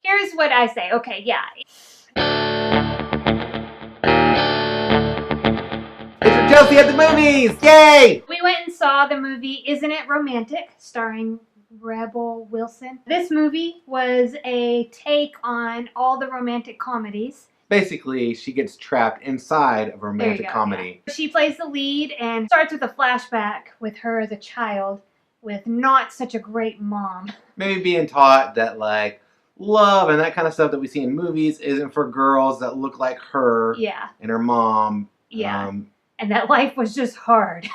Here's what I say. Okay, yeah. It's Rachelsey at the movies! Yay! We went and saw the movie Isn't It Romantic, starring Rebel Wilson. This movie was a take on all the romantic comedies. Basically, she gets trapped inside of a romantic comedy. Yeah. She plays the lead and starts with a flashback with her as a child with not such a great mom. Maybe being taught that, like, love and that kind of stuff that we see in movies isn't for girls that look like her and her mom. Yeah. And that life was just hard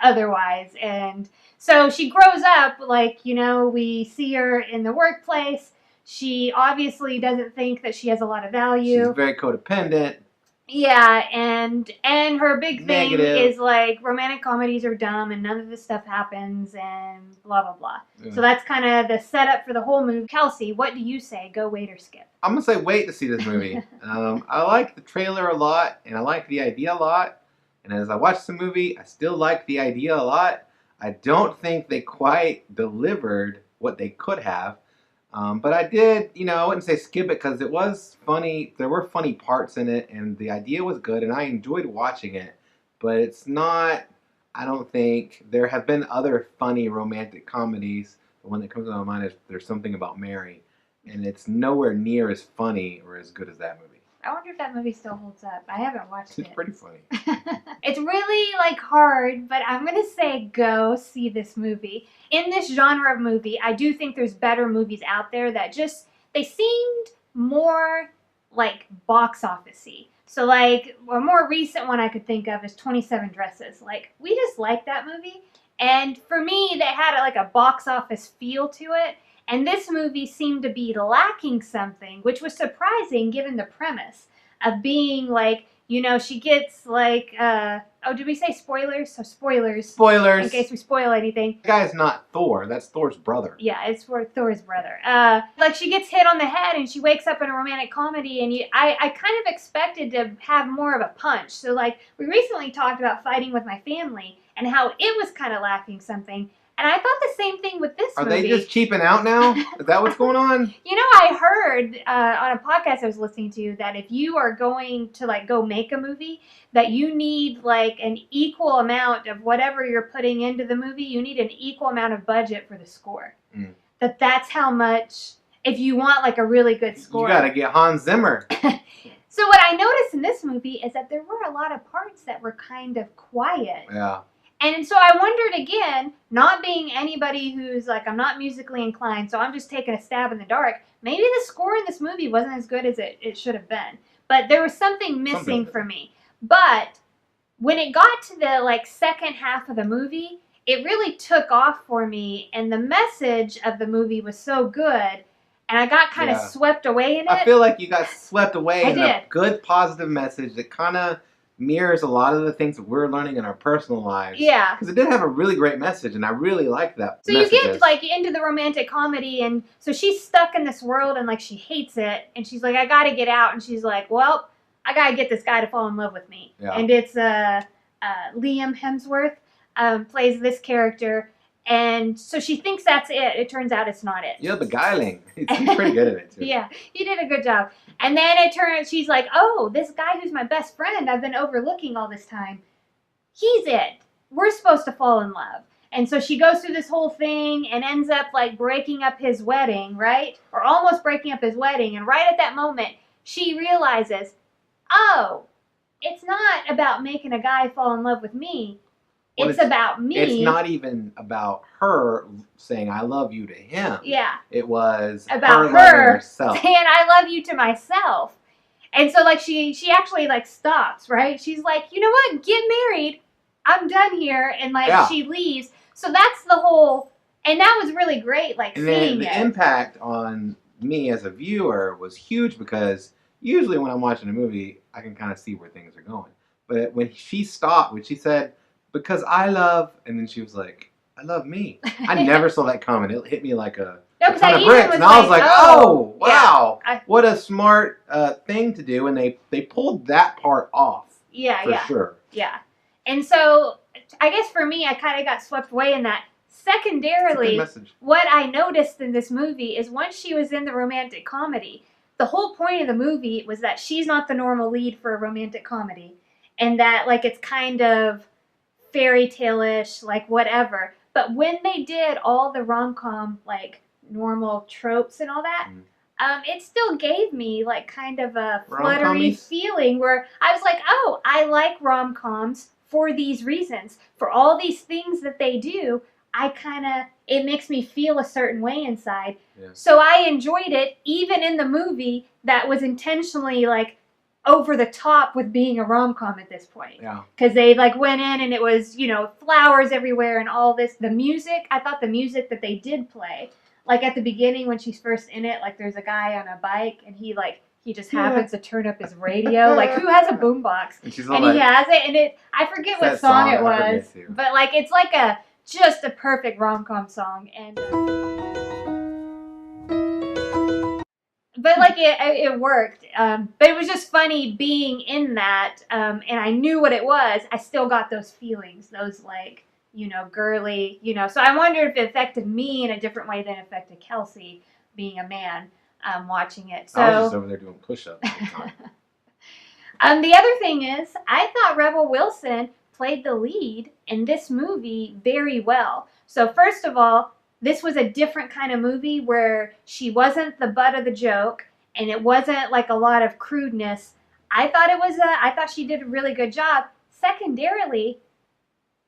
otherwise. And so she grows up, like, you know, we see her in the workplace. She obviously doesn't think that she has a lot of value. She's very codependent. Yeah, and her big thing is, like, romantic comedies are dumb and none of this stuff happens and blah, blah, blah. Yeah. So that's kind of the setup for the whole movie. Kelsey, what do you say? Go, wait, or skip? I'm going to say wait to see this movie. I like the trailer a lot, and I like the idea a lot. And as I watched the movie, I still like the idea a lot. I don't think they quite delivered what they could have. But I did, you know, I wouldn't say skip it because it was funny. There were funny parts in it, and the idea was good, and I enjoyed watching it. But it's not, I don't think, there have been other funny romantic comedies. The one that comes to my mind is There's Something About Mary. And it's nowhere near as funny or as good as that movie. I wonder if that movie still holds up. I haven't watched it. It's pretty funny. It's really, like, hard, but I'm going to say go see this movie. In this genre of movie, I do think there's better movies out there that just, they seemed more, like, box office-y. So, like, a more recent one I could think of is 27 Dresses. Like, we just liked that movie. And for me, they had, like, a box office feel to it. And this movie seemed to be lacking something, which was surprising given the premise of being, like, you know, she gets, like, oh, did we say spoilers? So spoilers. Spoilers. In case we spoil anything. The guy's not Thor. That's Thor's brother. Yeah, it's for Thor's brother. Like, she gets hit on the head and she wakes up in a romantic comedy, and I kind of expected to have more of a punch. So, like, we recently talked about Fighting with My Family and how it was kind of lacking something. And I thought the same thing with this movie. Are they just cheaping out now? Is that what's going on? You know, I heard on a podcast I was listening to that if you are going to, like, go make a movie, that you need, like, an equal amount of whatever you're putting into the movie. You need an equal amount of budget for the score. Mm. That's how much, if you want, like, a really good score. You got to get Hans Zimmer. So what I noticed in this movie is that there were a lot of parts that were kind of quiet. Yeah. And so I wondered again, not being anybody who's like, I'm not musically inclined, so I'm just taking a stab in the dark. Maybe the score in this movie wasn't as good as it should have been. But there was something missing for me. But when it got to the, like, second half of the movie, it really took off for me. And the message of the movie was so good. And I got kind of swept away in it. I feel like you got swept away in a good, positive message that kind of mirrors a lot of the things that we're learning in our personal lives. Yeah. Because it did have a really great message, and I really liked that. So you get, like, into the romantic comedy, and so she's stuck in this world, and, like, she hates it, and she's like, I gotta get out, and she's like, well, I gotta get this guy to fall in love with me. Yeah. And it's Liam Hemsworth plays this character, and so she thinks that's it. It turns out it's not it. You're beguiling. He's pretty good at it, too. Yeah, he did a good job. And then it turns, she's like, oh, this guy who's my best friend I've been overlooking all this time, he's it. We're supposed to fall in love. And so she goes through this whole thing and ends up, like, breaking up his wedding, right? Or almost breaking up his wedding. And right at that moment, she realizes, oh, it's not about making a guy fall in love with me. Well, it's about me. It's not even about her saying I love you to him. Yeah. It was about her saying I love you to myself. And so, like, she actually, like, stops, right? She's like, you know what? Get married. I'm done here. And, like, she leaves. So that's the whole, and that was really great, like, and seeing the impact on me as a viewer was huge because usually when I'm watching a movie, I can kind of see where things are going. But when she stopped, when she said, because I love, and then she was like, I love me. I never saw that comment. It hit me like a ton of bricks. And I was like, oh, wow. Yeah. What a smart thing to do. And they pulled that part off. Yeah, for sure. Yeah. And so I guess for me, I kind of got swept away in that Secondarily, message. what I noticed in this movie is once she was in the romantic comedy, the whole point of the movie was that she's not the normal lead for a romantic comedy, and that like it's kind of fairy tale-ish, like whatever. But when they did all the rom-com like normal tropes and all that, it still gave me like kind of a fluttery feeling where I was like, oh, I like rom-coms for these reasons, for all these things that they do. It makes me feel a certain way inside. Yeah. So I enjoyed it even in the movie that was intentionally like over the top with being a rom-com at this point. Yeah. Because they like went in and it was, you know, flowers everywhere and all this. The music, I thought the music that they did play, like at the beginning when she's first in it, like there's a guy on a bike and he just happens to turn up his radio. Like who has a boombox? And he has it and I forget what song it was. But like it's like just a perfect rom-com song. And but like it worked. But it was just funny being in that, and I knew what it was. I still got those feelings, those like, you know, girly, you know. So I wonder if it affected me in a different way than it affected Kelsey, being a man, watching it. So I was just over there doing push-ups. The other thing is, I thought Rebel Wilson played the lead in this movie very well. So first of all, this was a different kind of movie where she wasn't the butt of the joke and it wasn't like a lot of crudeness. I thought she did a really good job. Secondarily,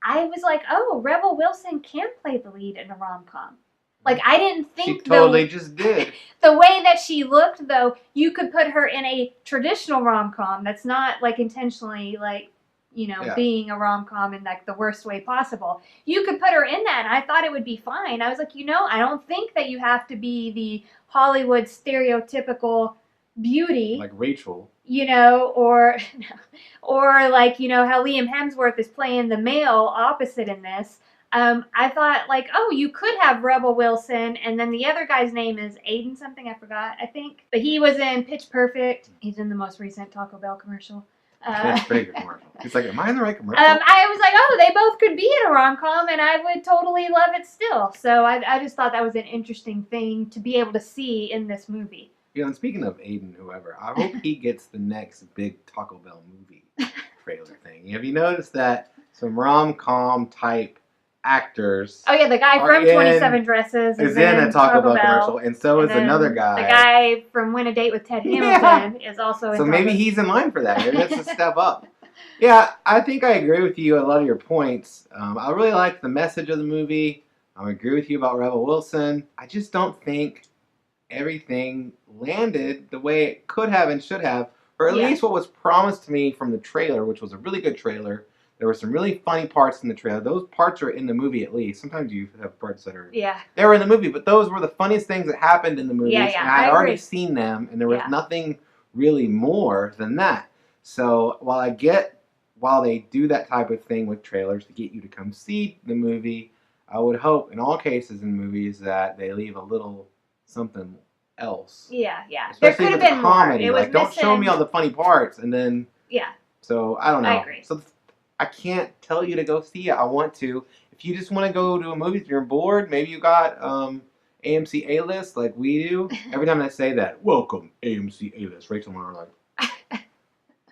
I was like, oh, Rebel Wilson can play the lead in a rom-com. Like, I didn't think she totally just did. The way that she looked, though, you could put her in a traditional rom-com that's not like intentionally like, you know, being a rom-com in like the worst way possible. You could put her in that and I thought it would be fine. I was like, you know, I don't think that you have to be the Hollywood stereotypical beauty. Like Rachel. You know, or like, you know, how Liam Hemsworth is playing the male opposite in this. I thought like, oh, you could have Rebel Wilson and then the other guy's name is Aiden something, I forgot, I think. But he was in Pitch Perfect. He's in the most recent Taco Bell commercial. That's a pretty good commercial. It's like, am I in the right commercial? I was like, oh, they both could be in a rom-com, and I would totally love it still. So I just thought that was an interesting thing to be able to see in this movie. You know, and speaking of Aiden, whoever, I hope he gets the next big Taco Bell movie trailer thing. Have you noticed that some rom-com type actors? Oh yeah, the guy from 27 Dresses is in a Taco Bell commercial, and so is another guy. The guy from Win a Date with Ted Hamilton is also in. So maybe he's in line for that. Maybe that's a step up. Yeah, I think I agree with you on a lot of your points. I really like the message of the movie. I agree with you about Rebel Wilson. I just don't think everything landed the way it could have and should have, or at least what was promised to me from the trailer, which was a really good trailer. There were some really funny parts in the trailer. Those parts are in the movie at least. Sometimes you have parts that are... Yeah. They were in the movie, but those were the funniest things that happened in the movies. Yeah, and I'd already seen them, and there was nothing really more than that. So while they do that type of thing with trailers to get you to come see the movie, I would hope in all cases in movies that they leave a little something else. Yeah. Especially there could have been comedy. More. It was like, don't show me all the funny parts, and then... Yeah. So, I don't know. I agree. So, I can't tell you to go see it. I want to. If you just want to go to a movie and you're bored, maybe you got AMC A-List like we do. Every time I say that, welcome AMC A-List, Rachel and I are like,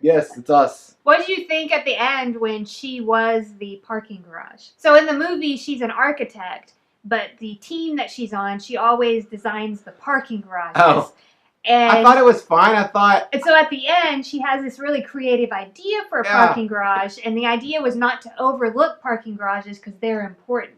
yes, it's us. What did you think at the end when she was the parking garage? So in the movie, she's an architect, but the team that she's on, she always designs the parking garages. Oh. And I thought it was fine. And so at the end, she has this really creative idea for a parking garage, and the idea was not to overlook parking garages because they're important.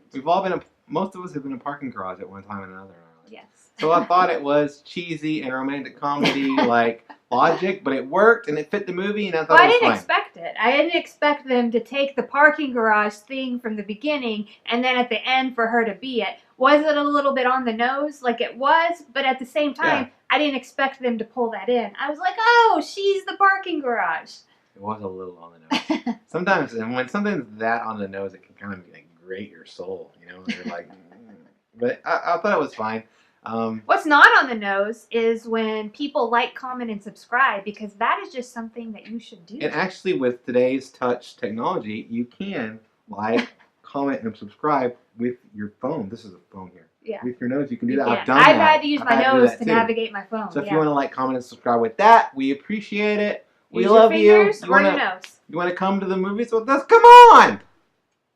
Most of us have been in a parking garage at one time or another. Yes. So I thought it was cheesy and romantic comedy, like logic, but it worked and it fit the movie, and I thought it was fine. I didn't expect it. I didn't expect them to take the parking garage thing from the beginning and then at the end for her to be it. Was it a little bit on the nose? Like it was, but at the same time, I didn't expect them to pull that in. I was like, oh, she's the parking garage. It was a little on the nose. Sometimes, and when something's that on the nose, it can kind of like grate your soul, you know? You're like, But I thought it was fine. What's not on the nose is when people like, comment, and subscribe, because that is just something that you should do. And actually, with today's touch technology, you can like, comment, and subscribe with your phone. This is a phone here. Yeah. With your nose, you can do You that. can. I've done that. I've had to use my nose to too. navigate my phone. So if you want to like, comment, and subscribe with that, we appreciate it. We Use love your fingers you. or your nose. You want to come to the movies with us? Come on!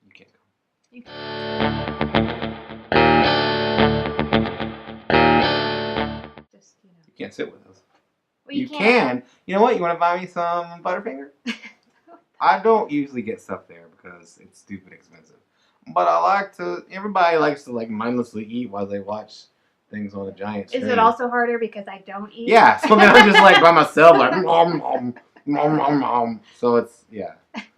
You can't come. You Just, You can't sit with us. Well, you can. You know what? You want to buy me some Butterfinger? I don't usually get stuff there because it's stupid expensive. But I like to. Everybody likes to like mindlessly eat while they watch things on a giant screen. Is it also harder because I don't eat? Yeah. So then I'm just like by myself, like nom nom nom nom nom. So it's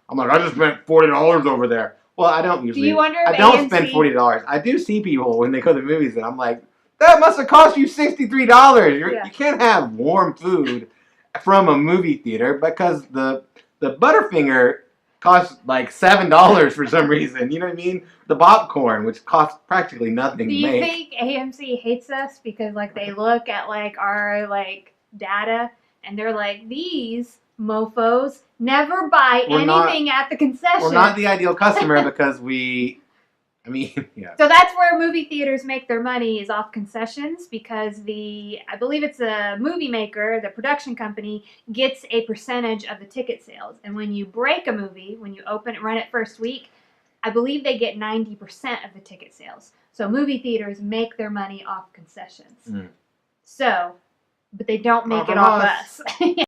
I'm like, I just spent $40 over there. Well, I don't usually. Do you wonder if I don't AMC spend $40. I do see people when they go to the movies, and I'm like, that must have cost you $63. You can't have warm food from a movie theater because the Butterfinger costs like $7 for some reason. You know what I mean? The popcorn, which costs practically nothing Do to you make. think AMC hates us because like they look at like our like data and they're like, these mofos never buy anything at the concession. We're not the ideal customer because yeah. So that's where movie theaters make their money, is off concessions, because I believe it's a movie maker, the production company, gets a percentage of the ticket sales. And when you break a movie, when you run it first week, I believe they get 90% of the ticket sales. So movie theaters make their money off concessions. So, but they don't make it off us.